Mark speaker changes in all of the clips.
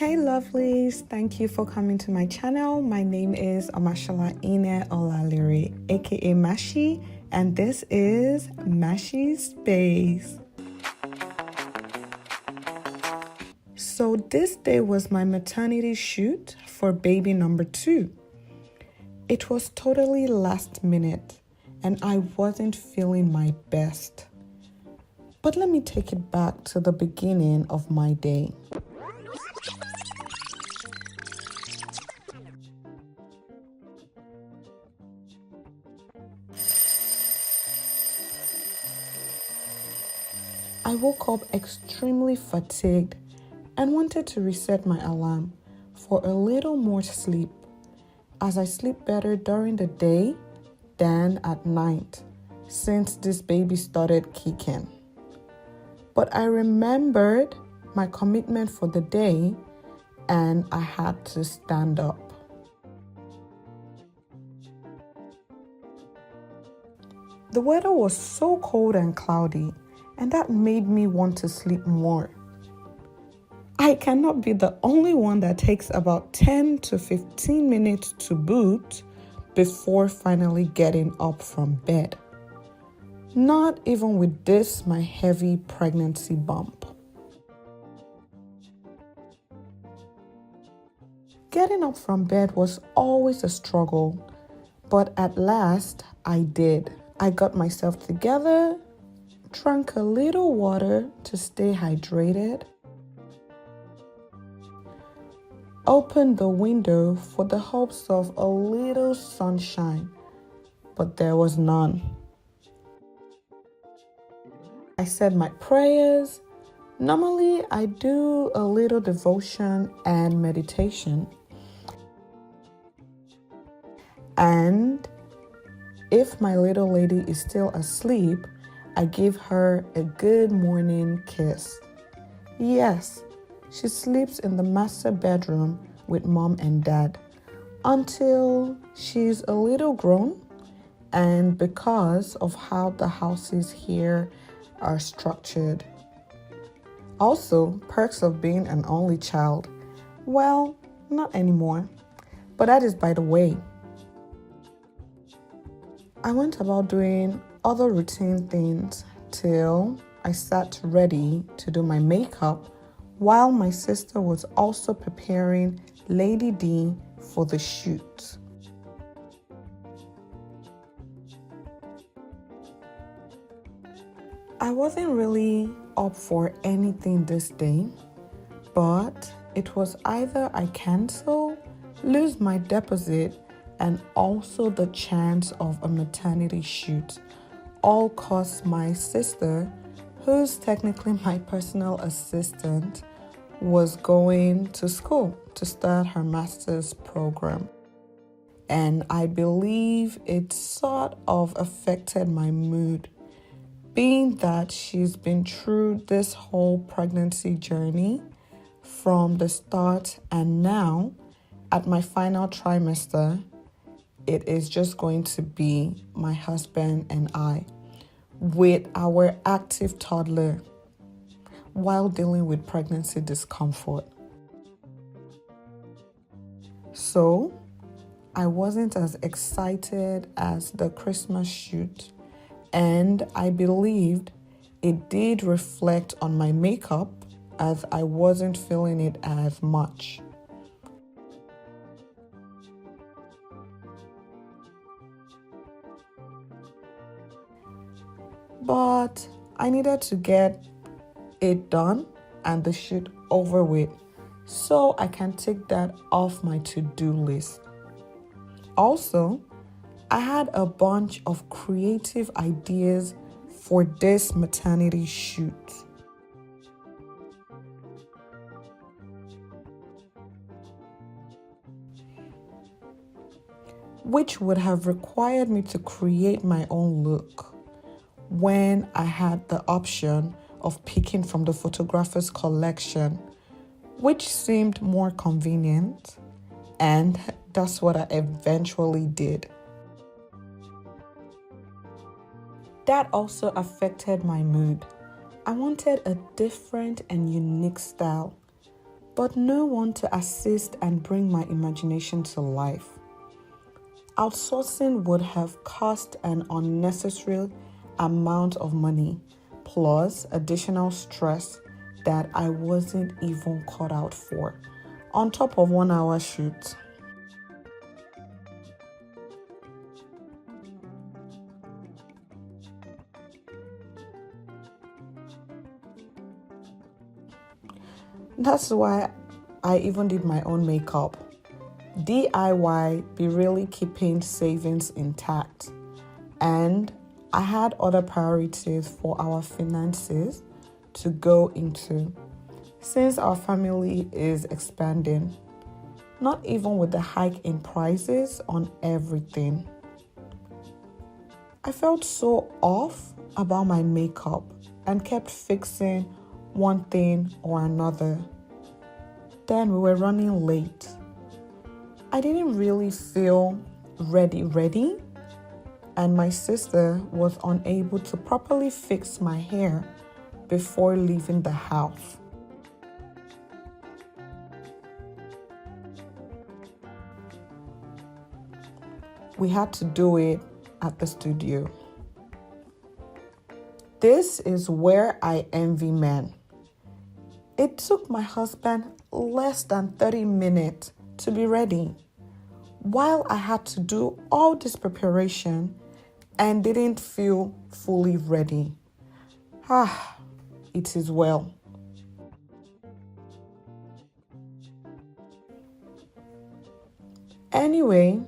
Speaker 1: Hey lovelies, thank you for coming to my channel. My name is Omashola Ine-Olalere, aka Mashi, and this is Mashi's Space. So this day was my maternity shoot for baby number 2. It was totally last minute and I wasn't feeling my best. But let me take it back to the beginning of my day. I woke up extremely fatigued and wanted to reset my alarm for a little more sleep, as I sleep better during the day than at night since this baby started kicking. But I remembered my commitment for the day and I had to stand up. The weather was so cold and cloudy, and that made me want to sleep more. I cannot be the only one that takes about 10 to 15 minutes to boot before finally getting up from bed. Not even with this, my heavy pregnancy bump. Getting up from bed was always a struggle, but at last I did. I got myself together, drank a little water to stay hydrated, opened the window for the hopes of a little sunshine, but there was none. I said my prayers. Normally, I do a little devotion and meditation. And if my little lady is still asleep, I give her a good morning kiss. Yes, she sleeps in the master bedroom with mom and dad until she's a little grown, and because of how the houses here are structured. Also, perks of being an only child. Well, not anymore, but that is by the way. I went about doing other routine things till I sat ready to do my makeup while my sister was also preparing Lady D for the shoot. I wasn't really up for anything this day, but it was either I cancel, lose my deposit, and also the chance of a maternity shoot, all cause my sister, who's technically my personal assistant, was going to school to start her master's program. And I believe it sort of affected my mood, being that she's been through this whole pregnancy journey from the start, and now at my final trimester, it is just going to be my husband and I with our active toddler while dealing with pregnancy discomfort. So I wasn't as excited as the Christmas shoot, and I believed it did reflect on my makeup as I wasn't feeling it as much. But I needed to get it done and the shoot over with so I can take that off my to-do list. Also, I had a bunch of creative ideas for this maternity shoot, which would have required me to create my own look when I had the option of picking from the photographer's collection, which seemed more convenient, and that's what I eventually did. That also affected my mood. I wanted a different and unique style, but no one to assist and bring my imagination to life. Outsourcing would have cost an unnecessary amount of money, plus additional stress that I wasn't even cut out for, on top of 1 hour shoot. That's why I even did my own makeup. DIY be really keeping savings intact. And I had other priorities for our finances to go into. Since our family is expanding, not even with the hike in prices on everything. I felt so off about my makeup and kept fixing one thing or another. Then we were running late. I didn't really feel ready, and my sister was unable to properly fix my hair before leaving the house. We had to do it at the studio. This is where I envy men. It took my husband less than 30 minutes to be ready, while I had to do all this preparation and didn't feel fully ready. It is well. Anyway,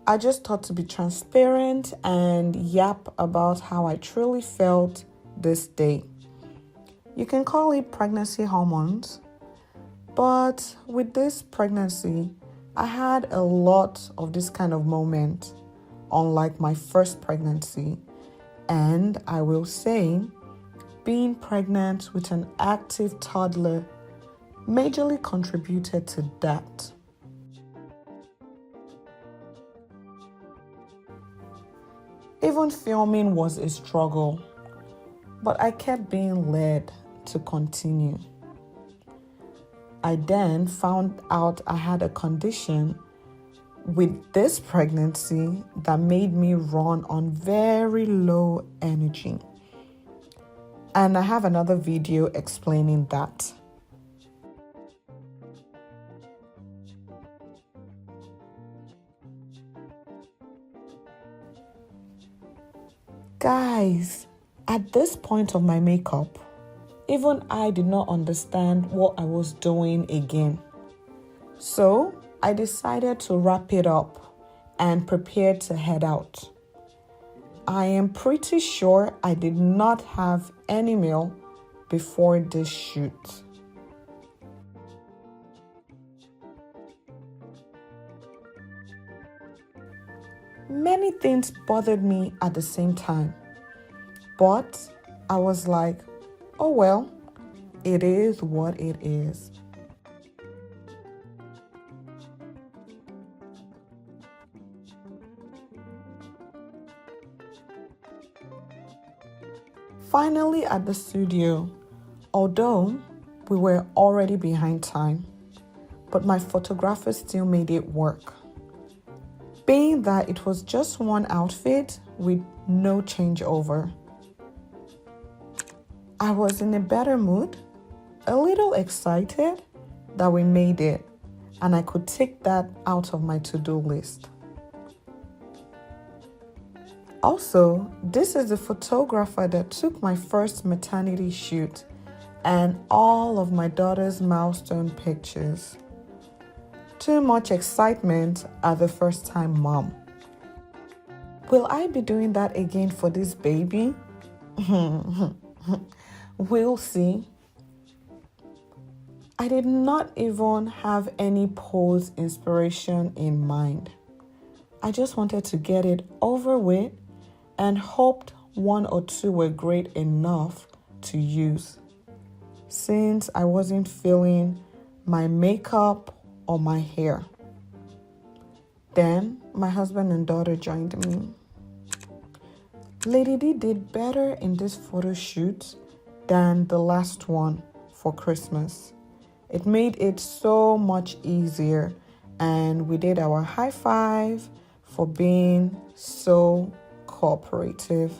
Speaker 1: I just thought to be transparent and yap about how I truly felt this day. You can call it pregnancy hormones, but with this pregnancy, I had a lot of this kind of moment, unlike my first pregnancy. And I will say, being pregnant with an active toddler majorly contributed to that. Even filming was a struggle, but I kept being led to continue. I then found out I had a condition with this pregnancy that made me run on very low energy. And I have another video explaining that. Guys, at this point of my makeup, even I did not understand what I was doing again. So I decided to wrap it up and prepare to head out. I am pretty sure I did not have any meal before this shoot. Many things bothered me at the same time, but I was like, oh well, it is what it is. Finally at the studio, although we were already behind time, but my photographer still made it work. Being that it was just one outfit with no changeover. I was in a better mood, a little excited that we made it, and I could take that out of my to-do list. Also, this is the photographer that took my first maternity shoot and all of my daughter's milestone pictures. Too much excitement at the first-time mom. Will I be doing that again for this baby? We'll see. I did not even have any pose inspiration in mind. I just wanted to get it over with and hoped one or two were great enough to use, since I wasn't feeling my makeup or my hair. Then my husband and daughter joined me. Lady D did better in this photo shoot than the last one for Christmas. It made it so much easier, and we did our high five for being so cooperative.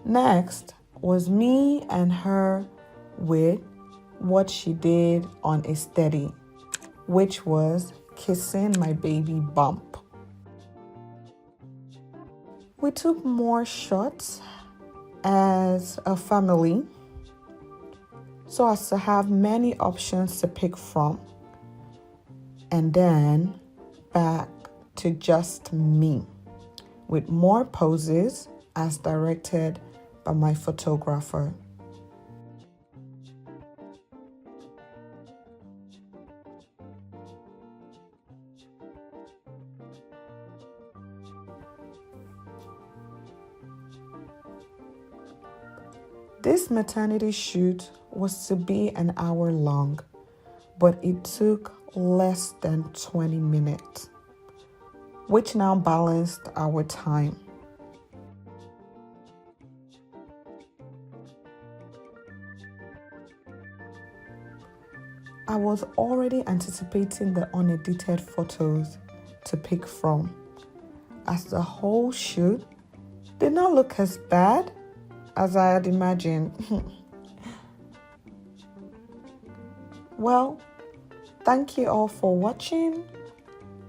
Speaker 1: Next was me and her with what she did on a steady, which was kissing my baby bump. We took more shots as a family so as to have many options to pick from. And then back to just me with more poses as directed by my photographer. This maternity shoot was to be an hour long, but it took less than 20 minutes, which now balanced our time. I was already anticipating the unedited photos to pick from, as the whole shoot did not look as bad as I had imagined. Well, thank you all for watching.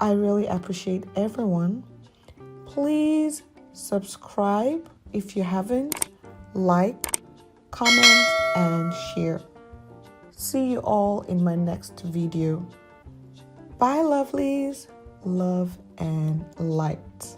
Speaker 1: I really appreciate everyone. Please subscribe if you haven't, like, comment, and share. See you all in my next video. Bye, lovelies. Love and light.